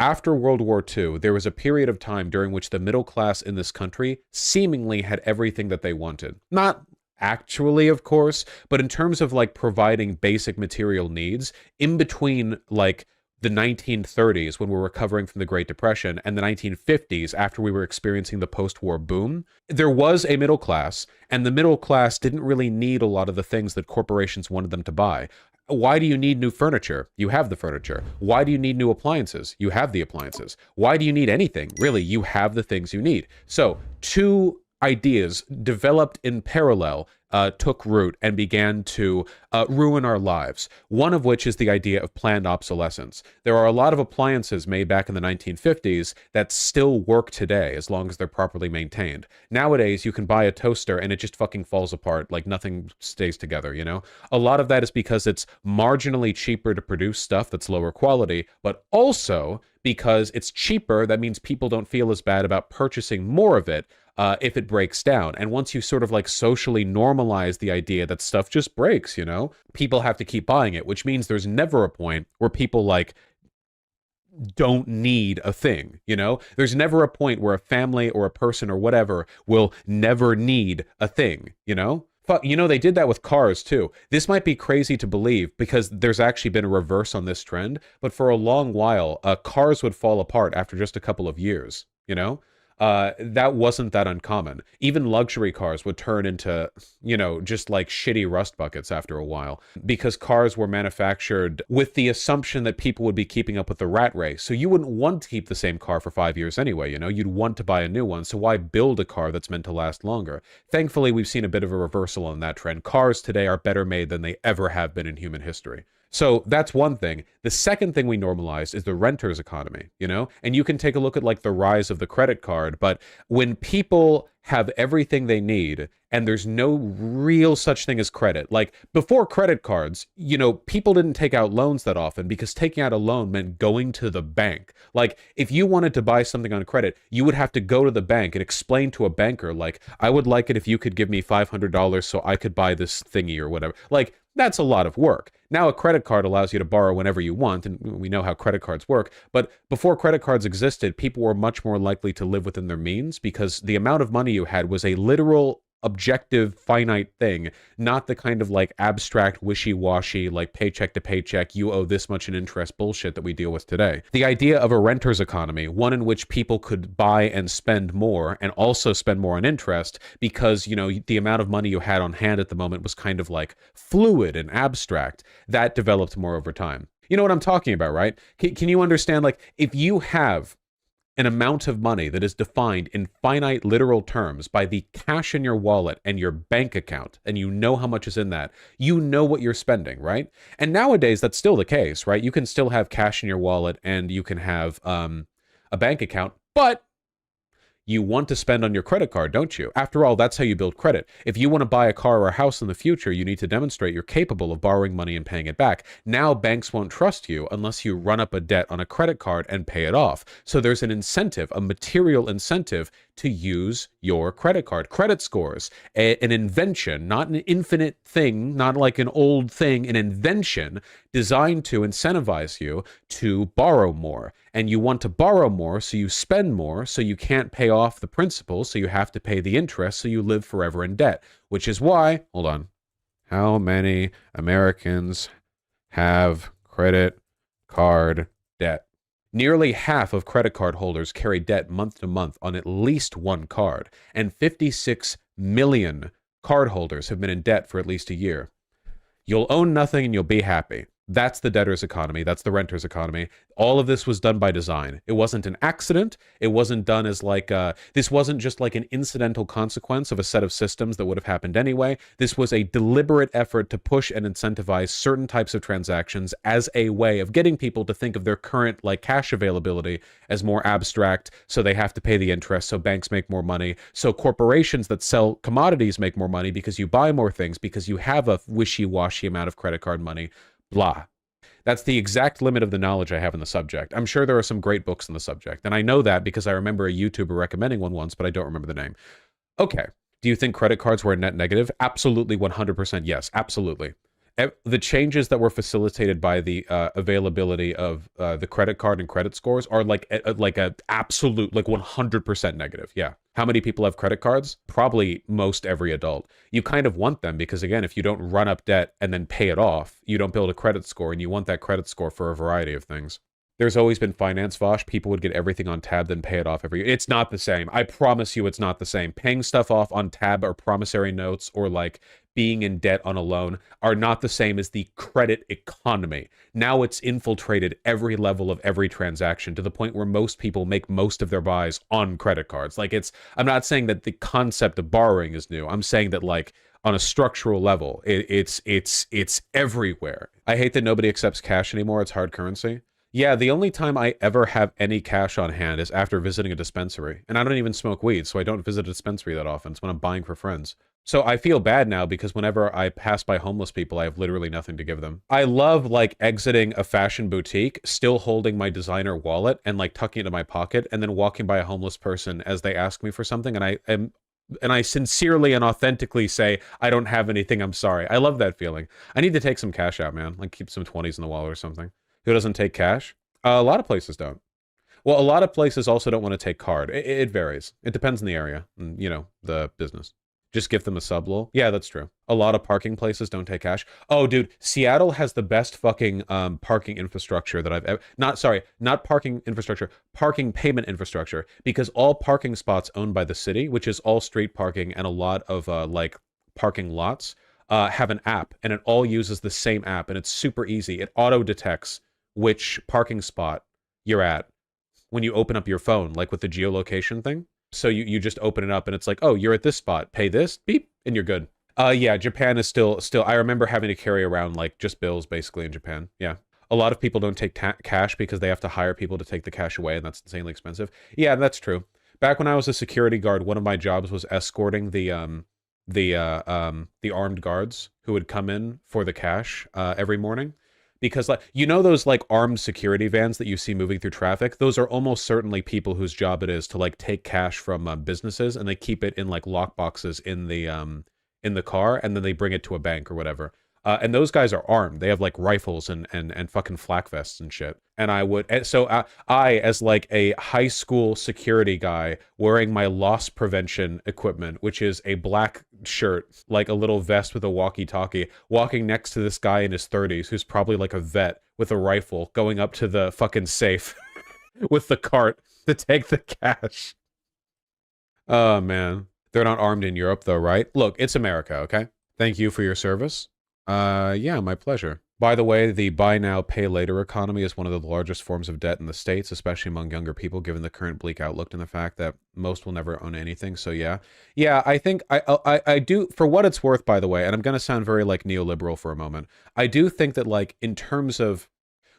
After World War II, there was a period of time during which the middle class in this country seemingly had everything that they wanted. Not actually, of course, but in terms of like providing basic material needs in between like the 1930s when we were recovering from the Great Depression and the 1950s after we were experiencing the post-war boom, there was a middle class, and the middle class didn't really need a lot of the things that corporations wanted them to buy. Why do you need new furniture? You have the furniture. Why do you need new appliances? You have the appliances. Why do you need anything? Really, you have the things you need. So, two ideas developed in parallel took root and began to ruin our lives. One of which is the idea of planned obsolescence. There are a lot of appliances made back in the 1950s that still work today as long as they're properly maintained. Nowadays, you can buy a toaster and it just fucking falls apart, like nothing stays together, you know? A lot of that is because it's marginally cheaper to produce stuff that's lower quality, but also because it's cheaper, that means people don't feel as bad about purchasing more of it if it breaks down. And once you sort of like socially normalize the idea that stuff just breaks, you know, people have to keep buying it, which means there's never a point where people like don't need a thing, you know? There's never a point where a family or a person or whatever will never need a thing, you know? You know, they did that with cars too. This might be crazy to believe because there's actually been a reverse on this trend, but for a long while, cars would fall apart after just a couple of years, you know? That wasn't that uncommon. Even luxury cars would turn into, you know, just like shitty rust buckets after a while because cars were manufactured with the assumption that people would be keeping up with the rat race. So you wouldn't want to keep the same car for 5 years anyway, you know, you'd want to buy a new one. So why build a car that's meant to last longer? Thankfully, we've seen a bit of a reversal on that trend. Cars today are better made than they ever have been in human history. So that's one thing. The second thing we normalized is the renter's economy, you know? And you can take a look at like the rise of the credit card, but when people have everything they need and there's no real such thing as credit, like before credit cards, you know, people didn't take out loans that often because taking out a loan meant going to the bank. Like if you wanted to buy something on credit, you would have to go to the bank and explain to a banker, like, I would like it if you could give me $500 so I could buy this thingy or whatever. Like, that's a lot of work. Now a credit card allows you to borrow whenever you want, and we know how credit cards work, but before credit cards existed, people were much more likely to live within their means because the amount of money you had was a literal objective finite thing, not the kind of like abstract wishy-washy like paycheck to paycheck you owe this much in interest bullshit that we deal with today. The idea of a renter's economy, one in which people could buy and spend more and also spend more on interest because, you know, the amount of money you had on hand at the moment was kind of like fluid and abstract, that developed more over time. You know what I'm talking about, right? Can you understand, like, if you have an amount of money that is defined in finite literal terms by the cash in your wallet and your bank account, and you know how much is in that, you know what you're spending, right? And nowadays, that's still the case, right? You can still have cash in your wallet and you can have a bank account, but you want to spend on your credit card, don't you? After all, that's how you build credit. If you want to buy a car or a house in the future, you need to demonstrate you're capable of borrowing money and paying it back. Now banks won't trust you unless you run up a debt on a credit card and pay it off. So there's an incentive, a material incentive to use your credit card. Credit scores, an invention, not an infinite thing, not like an old thing, an invention designed to incentivize you to borrow more. And you want to borrow more, so you spend more, so you can't pay off the principal, so you have to pay the interest, so you live forever in debt. Which is why, hold on, how many Americans have credit card debt? Nearly half of credit card holders carry debt month to month on at least one card, and 56 million cardholders have been in debt for at least a year. You'll own nothing and you'll be happy. That's the debtor's economy. That's the renter's economy. All of this was done by design. It wasn't an accident. It wasn't done as like this wasn't just like an incidental consequence of a set of systems that would have happened anyway. This was a deliberate effort to push and incentivize certain types of transactions as a way of getting people to think of their current like cash availability as more abstract, so they have to pay the interest, so banks make more money, so corporations that sell commodities make more money because you buy more things because you have a wishy-washy amount of credit card money. Blah. That's the exact limit of the knowledge I have in the subject. I'm sure there are some great books in the subject, and I know that because I remember a YouTuber recommending one once, but I don't remember the name. Okay. Do you think credit cards were a net negative? Absolutely, 100% yes. Absolutely. the changes that were facilitated by the availability of the credit card and credit scores are like a absolute like 100% negative. Yeah. How many people have credit cards? Probably most every adult. You kind of want them because, again, if you don't run up debt and then pay it off, you don't build a credit score, and you want that credit score for a variety of things. There's always been finance, Vaush. People would get everything on tab, then pay it off every year. It's not the same. I promise you it's not the same. Paying stuff off on tab or promissory notes or like being in debt on a loan are not the same as the credit economy. Now it's infiltrated every level of every transaction to the point where most people make most of their buys on credit cards. Like I'm not saying that the concept of borrowing is new. I'm saying that like on a structural level, it's everywhere. I hate that nobody accepts cash anymore. It's hard currency. Yeah, the only time I ever have any cash on hand is after visiting a dispensary. And I don't even smoke weed, so I don't visit a dispensary that often. It's when I'm buying for friends. So I feel bad now because whenever I pass by homeless people, I have literally nothing to give them. I love like exiting a fashion boutique, still holding my designer wallet and like tucking it in my pocket, and then walking by a homeless person as they ask me for something, and I sincerely and authentically say, I don't have anything, I'm sorry. I love that feeling. I need to take some cash out, man. Like keep some 20s in the wallet or something. Who doesn't take cash? A lot of places don't. Well, a lot of places also don't want to take card. It varies. It depends on the area and, you know, the business. Just give them a sublol. Yeah, that's true. A lot of parking places don't take cash. Oh, dude, Seattle has the best fucking parking infrastructure that I've ever... not parking infrastructure, parking payment infrastructure, because all parking spots owned by the city, which is all street parking and a lot of, like, parking lots, have an app, and it all uses the same app, and it's super easy. It auto-detects which parking spot you're at when you open up your phone, like with the geolocation thing. So you just open it up and it's like, oh, you're at this spot, pay this, beep, and you're good. Yeah, Japan is still, I remember having to carry around like just bills basically in Japan. Yeah. A lot of people don't take cash because they have to hire people to take the cash away, and that's insanely expensive. Yeah, that's true. Back when I was a security guard, one of my jobs was escorting the armed guards who would come in for the cash every morning. Because, like, you know those, like, armed security vans that you see moving through traffic? Those are almost certainly people whose job it is to, like, take cash from businesses, and they keep it in, like, lock boxes in the car, and then they bring it to a bank or whatever. And those guys are armed. They have, like, rifles and fucking flak vests and shit. And I, as, like, a high school security guy wearing my loss prevention equipment, which is a black shirt, like a little vest with a walkie-talkie, walking next to this guy in his 30s who's probably, like, a vet with a rifle, going up to the fucking safe with the cart to take the cash. Oh, man. They're not armed in Europe, though, right? Look, it's America, okay? Thank you for your service. Yeah, my pleasure. By the way, the buy now, pay later economy is one of the largest forms of debt in the States, especially among younger people, given the current bleak outlook and the fact that most will never own anything. So yeah. Yeah, I think I do, for what it's worth, by the way, and I'm going to sound very like neoliberal for a moment. I do think that, like, in terms of,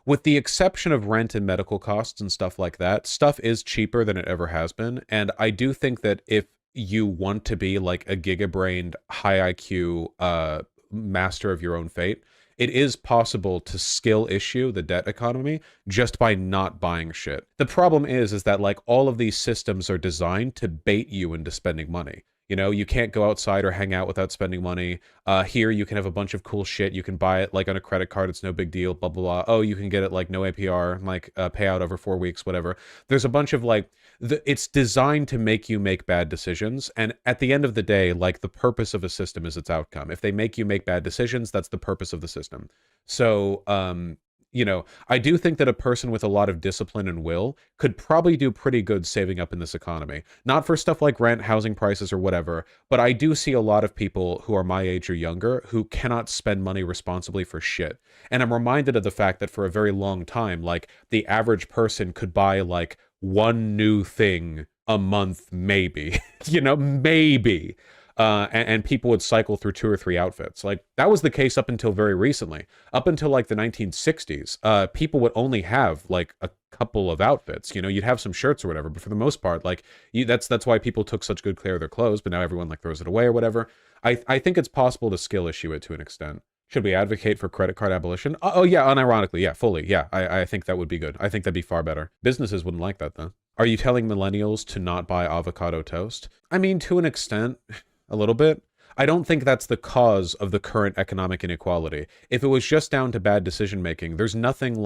with the exception of rent and medical costs and stuff like that, stuff is cheaper than it ever has been. And I do think that if you want to be like a giga-brained, high IQ, master of your own fate, it is possible to skill issue the debt economy just by not buying shit. The problem is that, like, all of these systems are designed to bait you into spending money. You know, you can't go outside or hang out without spending money. Here, you can have a bunch of cool shit. You can buy it, like, on a credit card. It's no big deal, blah, blah, blah. Oh, you can get it, like, no APR, like, pay out over 4 weeks, whatever. There's a bunch of, like, it's designed to make you make bad decisions. And at the end of the day, like, the purpose of a system is its outcome. If they make you make bad decisions, that's the purpose of the system. So, you know, I do think that a person with a lot of discipline and will could probably do pretty good saving up in this economy. Not for stuff like rent, housing prices, or whatever, but I do see a lot of people who are my age or younger who cannot spend money responsibly for shit. And I'm reminded of the fact that for a very long time, like, the average person could buy, like, one new thing a month, maybe. You know, maybe. And people would cycle through 2 or 3 outfits. Like, that was the case up until very recently. Up until, like, the 1960s, people would only have, like, a couple of outfits. You know, you'd have some shirts or whatever, but for the most part, like, that's why people took such good care of their clothes, but now everyone, like, throws it away or whatever. I think it's possible to skill issue it to an extent. Should we advocate for credit card abolition? Oh, yeah, unironically, yeah, fully, yeah. I think that would be good. I think that'd be far better. Businesses wouldn't like that, though. Are you telling millennials to not buy avocado toast? I mean, to an extent... A little bit. I don't think that's the cause of the current economic inequality. If it was just down to bad decision making, there's nothing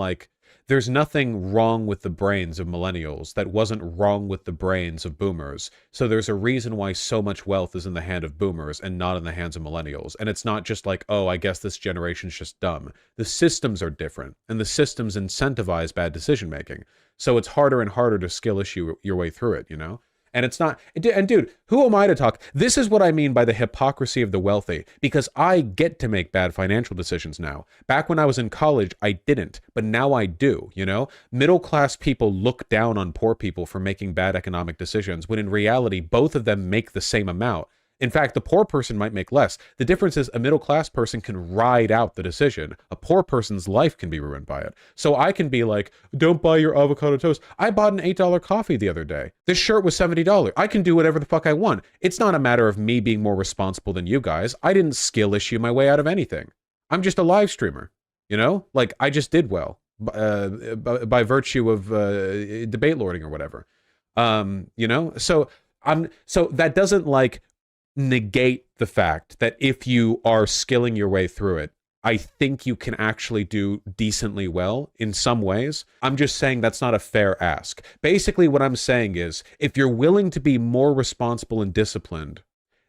wrong with the brains of millennials that wasn't wrong with the brains of boomers. So there's a reason why so much wealth is in the hand of boomers and not in the hands of millennials. And it's not just like, oh, I guess this generation's just dumb. The systems are different, and the systems incentivize bad decision making. So it's harder and harder to skill issue your way through it, you know? And it's not, and dude, who am I to talk? This is what I mean by the hypocrisy of the wealthy, because I get to make bad financial decisions now. Back when I was in college, I didn't, but now I do, you know? Middle class people look down on poor people for making bad economic decisions, when in reality, both of them make the same amount. In fact, the poor person might make less. The difference is a middle class person can ride out the decision. A poor person's life can be ruined by it. So I can be like, don't buy your avocado toast. I bought an $8 coffee the other day. This shirt was $70. I can do whatever the fuck I want. It's not a matter of me being more responsible than you guys. I didn't skill issue my way out of anything. I'm just a live streamer, you know? Like, I just did well by virtue of debate lording or whatever. You know? So that doesn't like negate the fact that if you are skilling your way through it, I think you can actually do decently well in some ways. I'm just saying that's not a fair ask. Basically, what I'm saying is, if you're willing to be more responsible and disciplined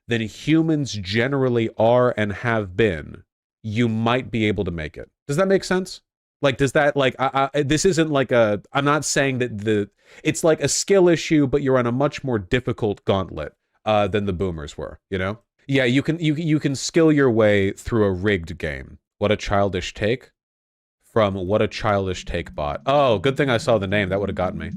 than humans generally are and have been, you might be able to make it. Does that make sense? Like, does that, like, this isn't like I'm not saying that it's like a skill issue, but you're on a much more difficult gauntlet than the boomers were, you know? Yeah, you can skill your way through a rigged game. What a childish take from What a Childish Take bot. Oh, good thing I saw the name. That would have gotten me.